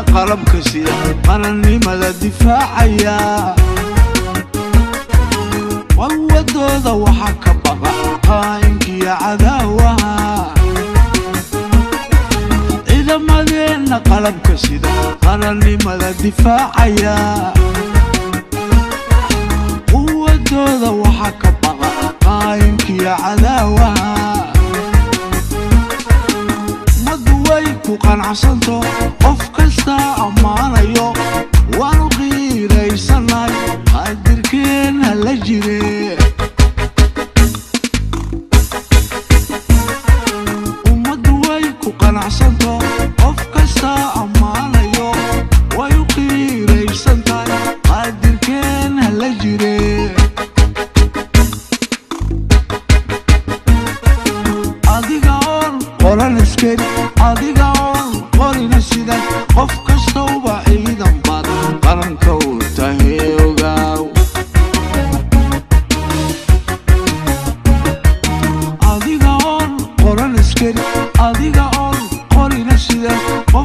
qalabka sida qarannimada difaacaya wadooda waxa ka baqa qaankiya cadaawaha ciidamadeena qalabka sida qarannimada difaacaya wadooda waxa ka baqa qaankiya cadaawaha maduway ku qanacsanto qof kasta ammaanayo waanu qiiraysanay qadirkeena la jire maduway ku qanacsanto qof kasta ammaanayo wayu qiiraysanay qadirkeena la jire adiga on qoran iskari adiga on qorina sida qof kasta uba ciidan baad qaranka u tahay ogaaw adiga on qoran iskari adiga on qorina sida qof